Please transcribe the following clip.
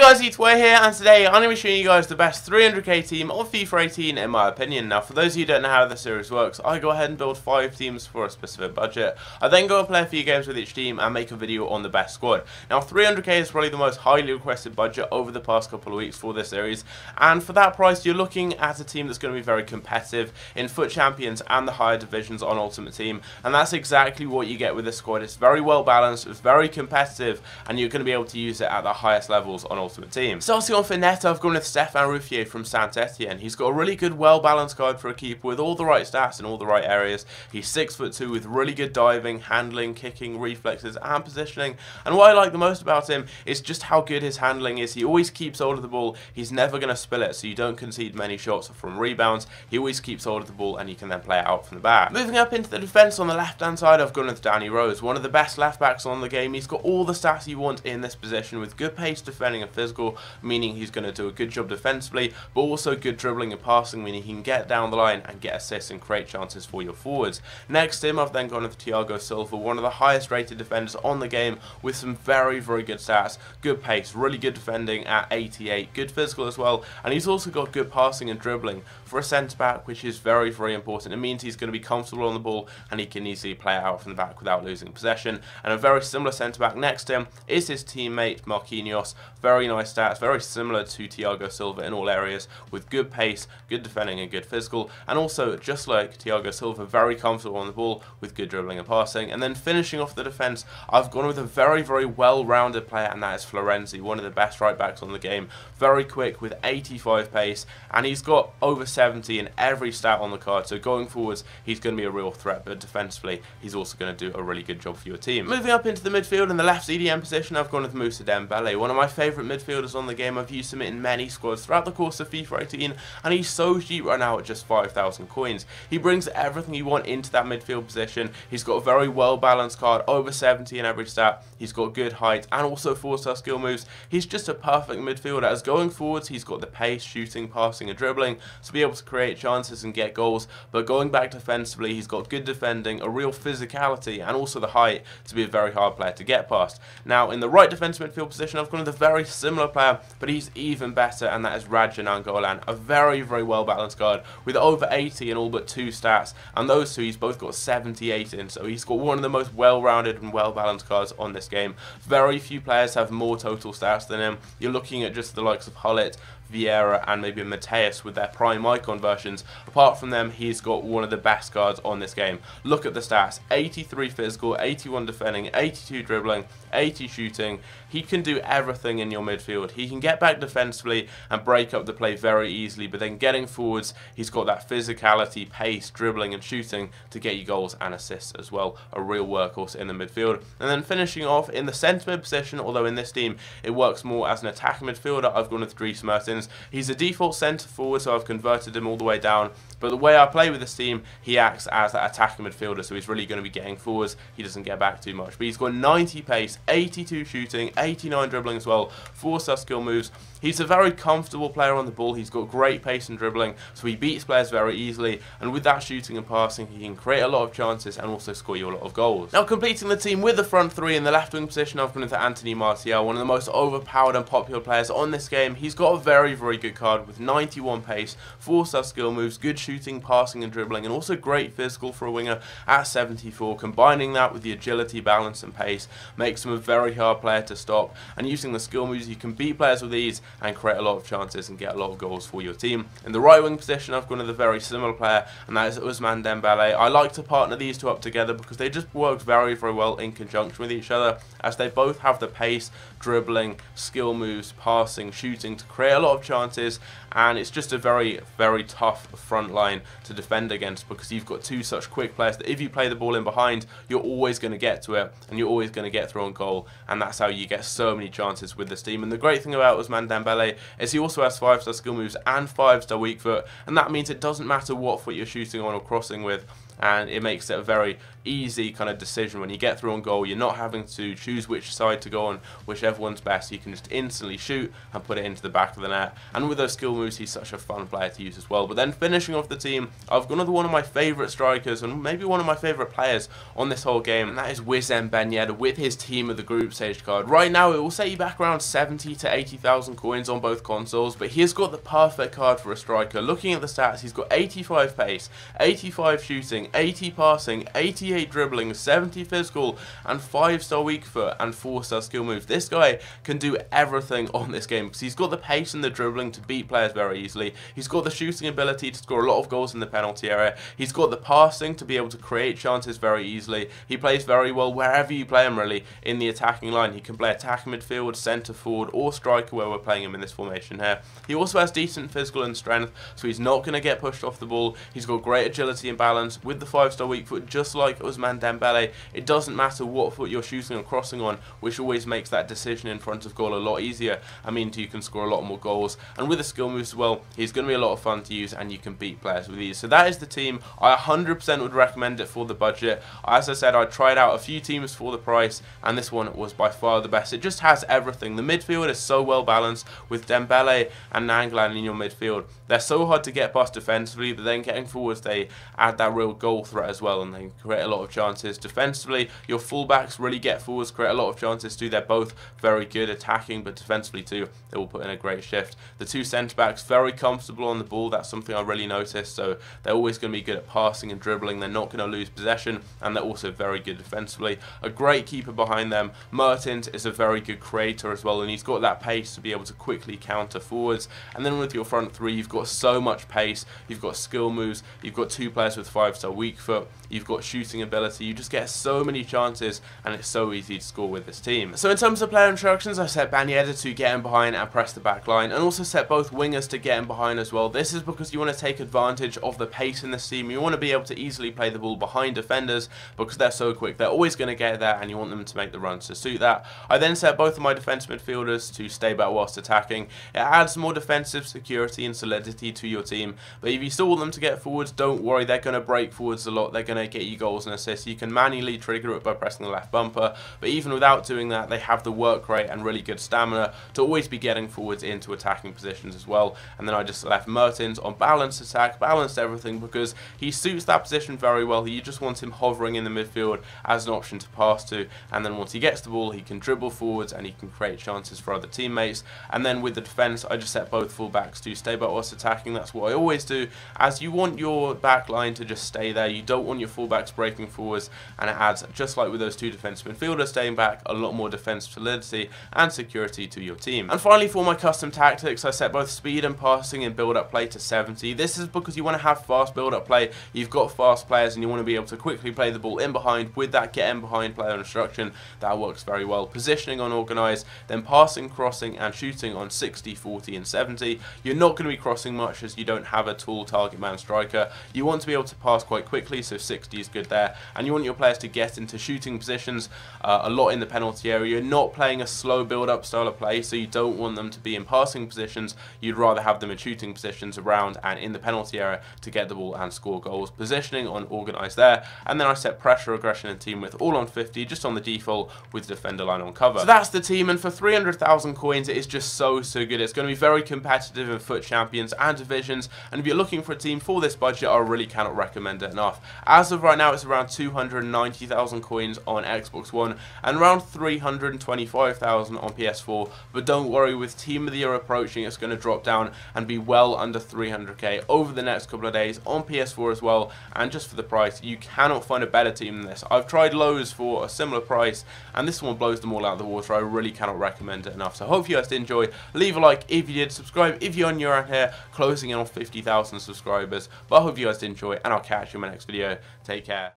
guys, YEDDER here, and today I'm going to be showing you guys the best 300k team of FIFA 18 in my opinion. Now, for those of you who don't know how the series works, I go ahead and build 5 teams for a specific budget. I then go and play a few games with each team and make a video on the best squad. Now, 300k is probably the most highly requested budget over the past couple of weeks for this series, and for that price you're looking at a team that's going to be very competitive in FUT Champions and the higher divisions on Ultimate Team, and that's exactly what you get with this squad. It's very well balanced, it's very competitive, and you're going to be able to use it at the highest levels on Ultimate Team. Starting on for net, I've gone with Stéphane Ruffier from Saint-Etienne. He's got a really good, well-balanced card for a keeper with all the right stats in all the right areas. He's 6'2" with really good diving, handling, kicking, reflexes, and positioning. And what I like the most about him is just how good his handling is. He always keeps hold of the ball. He's never going to spill it, so you don't concede many shots from rebounds. He always keeps hold of the ball, and you can then play it out from the back. Moving up into the defence on the left-hand side, I've gone with Danny Rose, one of the best left-backs on the game. He's got all the stats you want in this position with good pace, defending, and physical, meaning he's going to do a good job defensively, but also good dribbling and passing, meaning he can get down the line and get assists and create chances for your forwards. Next to him, I've then gone with Thiago Silva, one of the highest rated defenders on the game with some very, very good stats, good pace, really good defending at 88, good physical as well, and he's also got good passing and dribbling for a centre-back, which is very, very important. It means he's going to be comfortable on the ball and he can easily play it out from the back without losing possession. And a very similar centre-back next to him is his teammate Marquinhos. Very nice stats, very similar to Thiago Silva in all areas, with good pace, good defending and good physical, and also, just like Thiago Silva, very comfortable on the ball with good dribbling and passing. And then finishing off the defence, I've gone with a very, very well-rounded player, and that is Florenzi, one of the best right-backs on the game. Very quick with 85 pace, and he's got over 70 in every stat on the card, so going forwards he's going to be a real threat, but defensively he's also going to do a really good job for your team. Moving up into the midfield in the left CDM position, I've gone with Moussa Dembele, one of my favourite midfielders on the game. I've used him in many squads throughout the course of FIFA 18, and he's so cheap right now at just 5,000 coins. He brings everything you want into that midfield position. He's got a very well balanced card, over 70 in every stat. He's got good height and also 4-star skill moves. He's just a perfect midfielder, as going forwards he's got the pace, shooting, passing and dribbling to be able to create chances and get goals, but going back defensively he's got good defending, a real physicality, and also the height to be a very hard player to get past. Now in the right defensive midfield position, I've gone with a very similar player, but he's even better, and that is NAINGGOLAN, a very, very well balanced card with over 80 in all but 2 stats, and those two he's both got 78 in, so he's got one of the most well-rounded and well-balanced cards on this game. Very few players have more total stats than him. You're looking at just the likes of Hullet, Vieira and maybe Mateus with their prime icon versions. Apart from them, he's got one of the best cards on this game. Look at the stats: 83 physical, 81 defending, 82 dribbling, 80 shooting. He can do everything in your midfield. He can get back defensively and break up the play very easily, but then getting forwards, he's got that physicality, pace, dribbling and shooting to get you goals and assists as well. A real workhorse in the midfield. And then finishing off in the centre mid position, although in this team it works more as an attacking midfielder, I've gone with Dries Mertens. He's a default centre forward, so I've converted him all the way down, but the way I play with this team, he acts as that attacking midfielder, so he's really going to be getting forwards. He doesn't get back too much, but he's got 90 pace, 82 shooting, 89 dribbling as well, 4-star skill moves. He's a very comfortable player on the ball. He's got great pace and dribbling, so he beats players very easily, and with that shooting and passing he can create a lot of chances and also score you a lot of goals. Now completing the team with the front three in the left wing position, I've gone with Anthony Martial, one of the most overpowered and popular players on this game. He's got a very, very good card with 91 pace, 4-star skill moves, good shooting, passing and dribbling, and also great physical for a winger at 74. Combining that with the agility, balance and pace makes him a very hard player to stop, and using the skill moves you can beat players with ease and create a lot of chances and get a lot of goals for your team. In the right wing position, I've gone with a very similar player, and that is Ousmane Dembele. I like to partner these two up together because they just work very, very well in conjunction with each other, as they both have the pace, dribbling, skill moves, passing, shooting to create a lot of chances, and it's just a very, very tough front line to defend against because you've got two such quick players that if you play the ball in behind, you're always going to get to it and you're always going to get through on goal, and that's how you get so many chances with this team. And the great thing about Ousmane Dembele is he also has 5-star skill moves and 5-star weak foot, and that means it doesn't matter what foot you're shooting on or crossing with. and it makes it a very easy kind of decision. When you get through on goal, you're not having to choose which side to go on, whichever one's best. You can just instantly shoot and put it into the back of the net, and with those skill moves, he's such a fun player to use as well. But then finishing off the team, I've gone with one of my favourite strikers, and maybe one of my favourite players on this whole game, and that is YEDDER with his team of the group stage card. Right now, it will set you back around 70 to 80,000 coins on both consoles, but he has got the perfect card for a striker. Looking at the stats, he's got 85 pace, 85 shooting, 80 passing, 88 dribbling, 70 physical, and 5-star weak foot and 4-star skill moves. This guy can do everything on this game because he's got the pace and the dribbling to beat players very easily. He's got the shooting ability to score a lot of goals in the penalty area. He's got the passing to be able to create chances very easily. He plays very well wherever you play him, really, in the attacking line. He can play attacking midfield, centre forward, or striker where we're playing him in this formation here. He also has decent physical and strength, so he's not going to get pushed off the ball. He's got great agility and balance with the 5-star weak foot, just like Ousmane Dembele. It doesn't matter what foot you're shooting or crossing on, which always makes that decision in front of goal a lot easier. I mean, you can score a lot more goals, and with the skill moves as well, he's going to be a lot of fun to use, and you can beat players with ease. So that is the team. I 100% would recommend it for the budget. As I said, I tried out a few teams for the price, and this one was by far the best. It just has everything. The midfield is so well balanced with Dembele and NAINGGOLAN in your midfield. They're so hard to get past defensively, but then getting forwards, they add that real goal threat as well, and they create a lot of chances. Defensively, your fullbacks really get forwards, create a lot of chances too. They're both very good attacking, but defensively too, they will put in a great shift. The two centre-backs, very comfortable on the ball. That's something I really noticed. So they're always going to be good at passing and dribbling. They're not going to lose possession, and they're also very good defensively. A great keeper behind them. Mertens is a very good creator as well, and he's got that pace to be able to quickly counter forwards. And then with your front three, you've got so much pace, you've got skill moves, you've got two players with 5-star weak foot, you've got shooting ability. You just get so many chances, and it's so easy to score with this team. So in terms of player instructions, I set YEDDER to get in behind and press the back line, and also set both wingers to get in behind as well. This is because you want to take advantage of the pace in this team. You want to be able to easily play the ball behind defenders because they're so quick. They're always going to get there, and you want them to make the runs to suit that. I then set both of my defensive midfielders to stay back whilst attacking. It adds more defensive security and solidity to your team, but if you still want them to get forwards, don't worry, they're going to break forwards a lot. They're going to get you goals and assists. You can manually trigger it by pressing the left bumper, but even without doing that, they have the work rate and really good stamina to always be getting forwards into attacking positions as well. And then I just left Mertens on balanced attack, balanced everything, because he suits that position very well. You just want him hovering in the midfield as an option to pass to, and then once he gets the ball, he can dribble forwards and he can create chances for other teammates. And then with the defence, I just set both fullbacks to stay back whilst attacking. That's what I always do, as you want your back line to just stay there. You don't want your fullbacks breaking forwards, and it adds, just like with those two defensive midfielders staying back, a lot more defensive solidity and security to your team. And finally, for my custom tactics, I set both speed and passing and build-up play to 70. This is because you want to have fast build-up play. You've got fast players, and you want to be able to quickly play the ball in behind with that get in behind player instruction. That works very well. Positioning on organised, then passing, crossing, and shooting on 60, 40, and 70. You're not going to be crossing much as you don't have a tall target man striker. You want to be able to pass quite quickly, so 60 is good there. And you want your players to get into shooting positions a lot in the penalty area. You're not playing a slow build-up style of play, so you don't want them to be in passing positions. You'd rather have them in shooting positions around and in the penalty area to get the ball and score goals. Positioning on organised there, and then I set pressure, aggression, and team width all on 50, just on the default, with defender line on cover. So that's the team, and for 300,000 coins, it is just so good. It's going to be very competitive in FUT Champions and Divisions, and if you're looking for a team for this budget, I really cannot recommend it enough. As of right now, it's around 290,000 coins on Xbox One and around 325,000 on PS4, but don't worry, with Team of the Year approaching, it's going to drop down and be well under 300k over the next couple of days on PS4 as well. And just for the price, you cannot find a better team than this. I've tried loads for a similar price, and this one blows them all out of the water. I really cannot recommend it enough. So I hope you guys did enjoy. Leave a like if you did, subscribe if you're new around here, closing in on 50,000 subscribers. But I hope you guys did enjoy, and I'll catch you in my next video. Take care.